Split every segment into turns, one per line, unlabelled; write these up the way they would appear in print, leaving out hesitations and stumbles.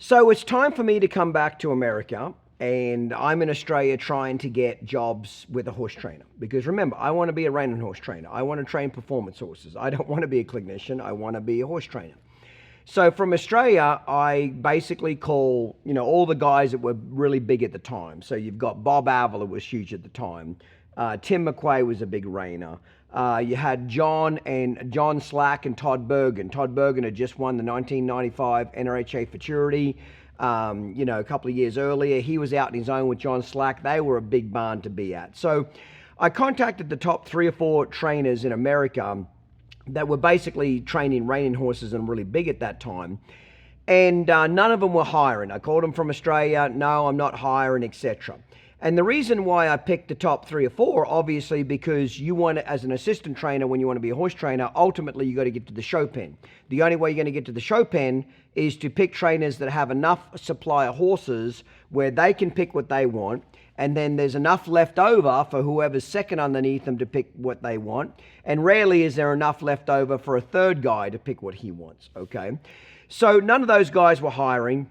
So it's time for me to come back to America, and I'm in Australia trying to get jobs with a horse trainer. Because remember, I want to be a reining horse trainer. I want to train performance horses. I don't want to be a clinician. I want to be a horse trainer. So from Australia, I basically call, all the guys that were really big at the time. So you've got Bob Avila was huge at the time. Tim McQuay was a big reiner. You had John Slack and Todd Bergen. Todd Bergen had just won the 1995 NRHA Futurity. A couple of years earlier, he was out in his own with John Slack. They were a big barn to be at. So I contacted the top 3 or 4 trainers in America that were basically training reining horses and really big at that time. And none of them were hiring. I called them from Australia. No, I'm not hiring, etc. And the reason why I picked the top 3 or 4, obviously, because you want to, as an assistant trainer, when you want to be a horse trainer, ultimately you got to get to the show pen. The only way you're going to get to the show pen is to pick trainers that have enough supply of horses where they can pick what they want, and then there's enough left over for whoever's second underneath them to pick what they want, and rarely is there enough left over for a third guy to pick what he wants, okay? So none of those guys were hiring.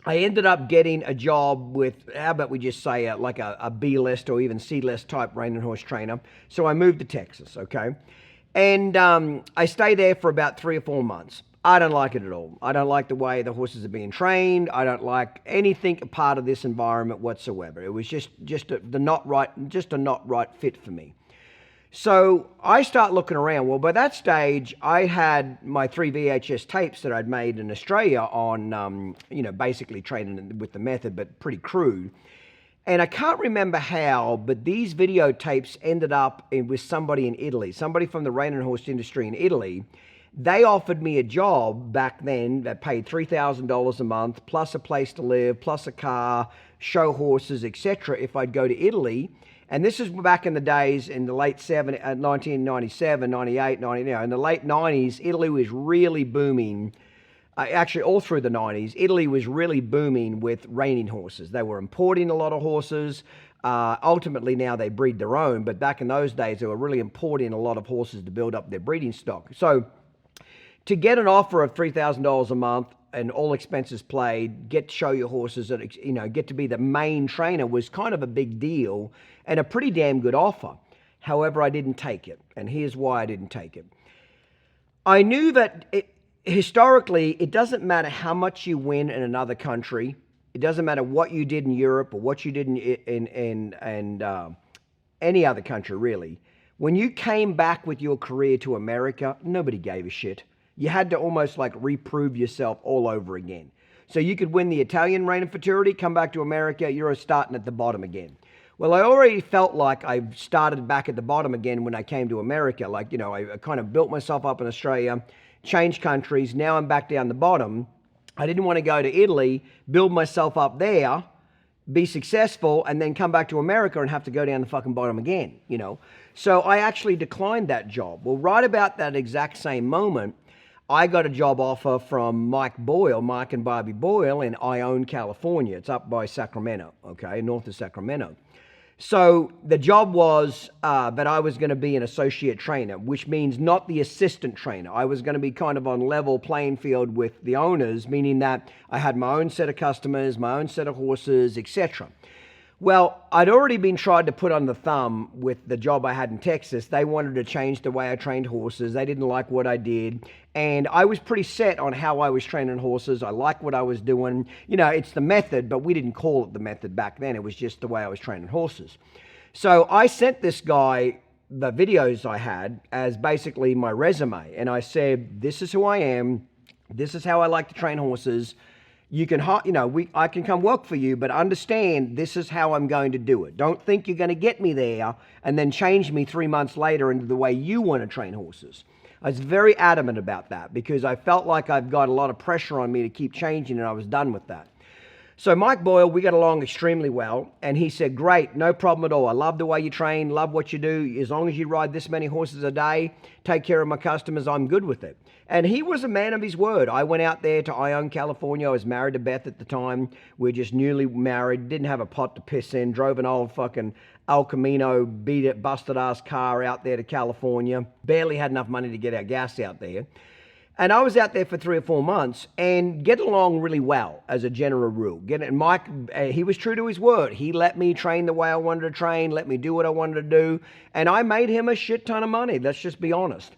I ended up getting a job with, how about we just say like a B-list or even C-list type reining horse trainer. So I moved to Texas, okay? And I stayed there for about 3 or 4 months. I don't like it at all. I don't like the way the horses are being trained. I don't like anything part of this environment whatsoever. It was just a not right fit for me. So I start looking around. Well, by that stage, I had my 3 VHS tapes that I'd made in Australia on, basically training with the method, but pretty crude. And I can't remember how, but these videotapes ended up with somebody in Italy, somebody from the reining horse industry in Italy. They offered me a job back then that paid $3,000 a month, plus a place to live, plus a car, show horses, etc. if I'd go to Italy. And this is back in the days in the late 1997, 98, 90, in the late 90s, Italy was really booming. Actually, all through the 90s, Italy was really booming with reining horses. They were importing a lot of horses. Ultimately, now they breed their own. But back in those days, they were really importing a lot of horses to build up their breeding stock. So to get an offer of $3,000 a month and all expenses paid, get to show your horses, that get to be the main trainer was kind of a big deal and a pretty damn good offer. However, I didn't take it, and here's why I didn't take it. I knew that historically, it doesn't matter how much you win in another country. It doesn't matter what you did in Europe or what you did in any other country, really. When you came back with your career to America, nobody gave a shit. You had to almost like reprove yourself all over again. So you could win the Italian reign of Futurity, come back to America, you're starting at the bottom again. Well, I already felt like I started back at the bottom again when I came to America. Like, I kind of built myself up in Australia, changed countries, now I'm back down the bottom. I didn't want to go to Italy, build myself up there, be successful, and then come back to America and have to go down the fucking bottom again, So I actually declined that job. Well, right about that exact same moment, I got a job offer from Mike and Bobby Boyle in Ione, California. It's up by Sacramento, okay, north of Sacramento. So the job was that I was going to be an associate trainer, which means not the assistant trainer. I was going to be kind of on level playing field with the owners, meaning that I had my own set of customers, my own set of horses, etc. Well, I'd already been tried to put on the thumb with the job I had in Texas. They wanted to change the way I trained horses. They didn't like what I did. And I was pretty set on how I was training horses. I liked what I was doing. It's the method, but we didn't call it the method back then. It was just the way I was training horses. So I sent this guy the videos I had as basically my resume. And I said, this is who I am. This is how I like to train horses. You can, I can come work for you, but understand this is how I'm going to do it. Don't think you're going to get me there and then change me 3 months later into the way you want to train horses. I was very adamant about that because I felt like I've got a lot of pressure on me to keep changing, and I was done with that. So Mike Boyle, we got along extremely well, and he said, great, no problem at all. I love the way you train, love what you do. As long as you ride this many horses a day, take care of my customers, I'm good with it. And he was a man of his word. I went out there to Ione, California. I was married to Beth at the time. We were just newly married, didn't have a pot to piss in, drove an old fucking El Camino, busted-ass car out there to California. Barely had enough money to get our gas out there. And I was out there for 3 or 4 months and get along really well as a general rule. Mike, he was true to his word. He let me train the way I wanted to train, let me do what I wanted to do. And I made him a shit ton of money. Let's just be honest.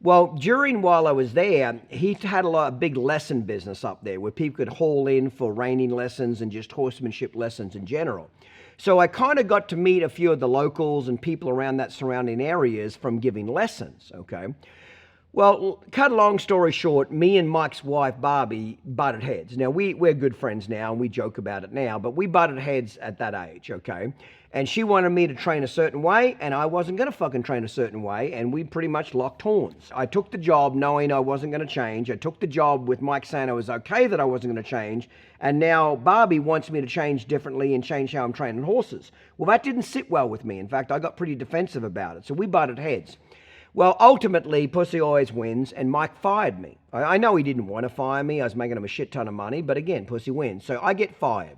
Well, while I was there, he had a big lesson business up there where people could haul in for reining lessons and just horsemanship lessons in general. So I kind of got to meet a few of the locals and people around that surrounding areas from giving lessons, okay? Well, cut a long story short, me and Mike's wife, Barbie, butted heads. Now, we're good friends now, and we joke about it now, but we butted heads at that age, okay? And she wanted me to train a certain way, and I wasn't going to fucking train a certain way, and we pretty much locked horns. I took the job knowing I wasn't going to change. I took the job with Mike saying it was okay that I wasn't going to change, and now Barbie wants me to change differently and change how I'm training horses. Well, that didn't sit well with me. In fact, I got pretty defensive about it, so we butted heads. Well, ultimately, pussy always wins, and Mike fired me. I know he didn't want to fire me. I was making him a shit ton of money, but again, pussy wins. So I get fired.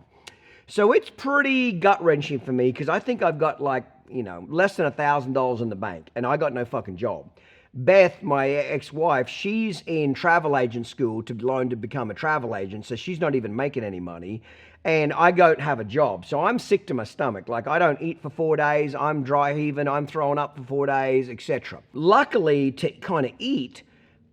So it's pretty gut-wrenching for me because I think I've got less than $1,000 in the bank, and I got no fucking job. Beth, my ex-wife, she's in travel agent school to learn to become a travel agent, so she's not even making any money. And I don't have a job. So I'm sick to my stomach. Like, I don't eat for 4 days. I'm dry heaving. I'm throwing up for 4 days, etc. Luckily, to kind of eat,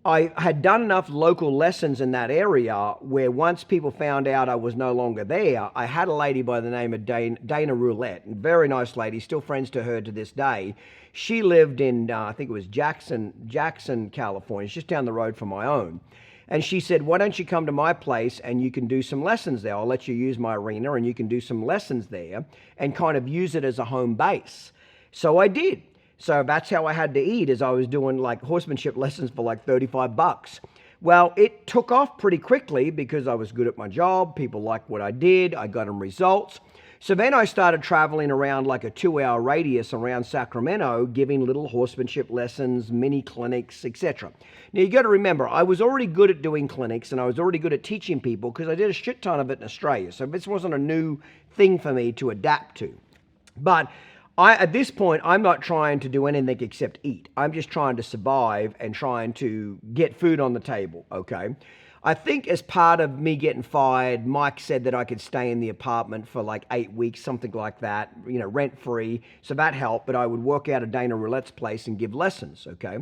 I had done enough local lessons in that area where once people found out I was no longer there, I had a lady by the name of Dana Roulette, a very nice lady, still friends to her to this day. She lived in, I think it was Jackson, California. It's just down the road from my own. And she said, why don't you come to my place and you can do some lessons there. I'll let you use my arena and you can do some lessons there and kind of use it as a home base. So I did. So that's how I had to eat, as I was doing like horsemanship lessons for like $35. Well, it took off pretty quickly because I was good at my job. People liked what I did. I got them results. So then I started traveling around like a 2-hour radius around Sacramento, giving little horsemanship lessons, mini clinics, etc. Now you got to remember, I was already good at doing clinics and I was already good at teaching people because I did a shit ton of it in Australia. So this wasn't a new thing for me to adapt to. But at this point, I'm not trying to do anything except eat. I'm just trying to survive and trying to get food on the table, okay? I think as part of me getting fired, Mike said that I could stay in the apartment for like 8 weeks, something like that, rent-free. So that helped, but I would work out of Dana Roulette's place and give lessons, okay?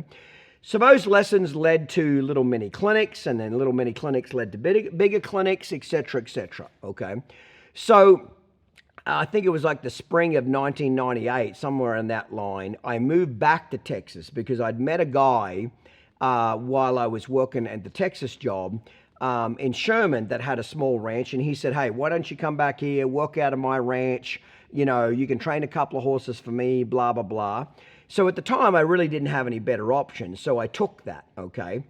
So those lessons led to little mini clinics, and then little mini clinics led to bigger clinics, etc., okay? So I think it was like the spring of 1998, somewhere in that line, I moved back to Texas because I'd met a guy while I was working at the Texas job in Sherman that had a small ranch. And he said, hey, why don't you come back here, work out of my ranch? You can train a couple of horses for me, blah, blah, blah. So at the time, I really didn't have any better options. So I took that, okay?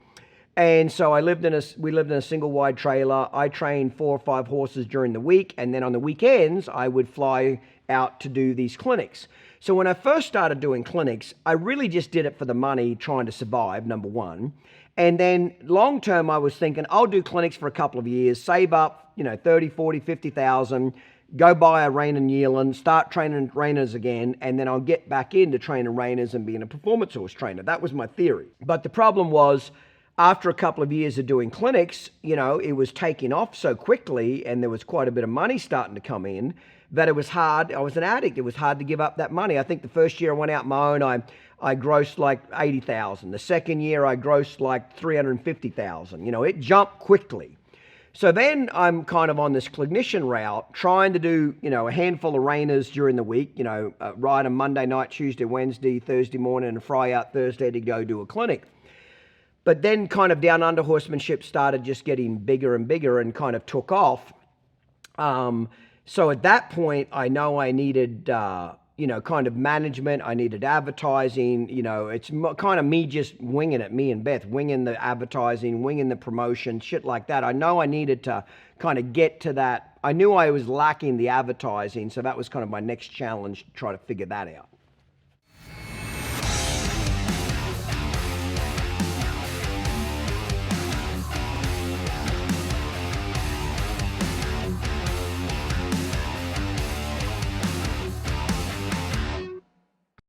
And so we lived in a single wide trailer. I trained 4 or 5 horses during the week. And then on the weekends, I would fly out to do these clinics. So when I first started doing clinics, I really just did it for the money, trying to survive, number one. And then long term, I was thinking, I'll do clinics for a couple of years, save up, 30, 40, 50,000, go buy a Reining yearling, start training reiners again, and then I'll get back into training reiners and being a performance horse trainer. That was my theory. But the problem was, after a couple of years of doing clinics, it was taking off so quickly and there was quite a bit of money starting to come in that it was hard. I was an addict. It was hard to give up that money. I think the first year I went out my own, I grossed like 80,000. The second year I grossed like 350,000. It jumped quickly. So then I'm kind of on this clinician route, trying to do, a handful of reiners during the week, ride them Monday night, Tuesday, Wednesday, Thursday morning, and fly out Thursday to go do a clinic. But then kind of Downunder Horsemanship started just getting bigger and bigger and kind of took off. So at that point, I know I needed, kind of management. I needed advertising. It's kind of me just winging it, me and Beth, winging the advertising, winging the promotion, shit like that. I know I needed to kind of get to that. I knew I was lacking the advertising, so that was kind of my next challenge to try to figure that out.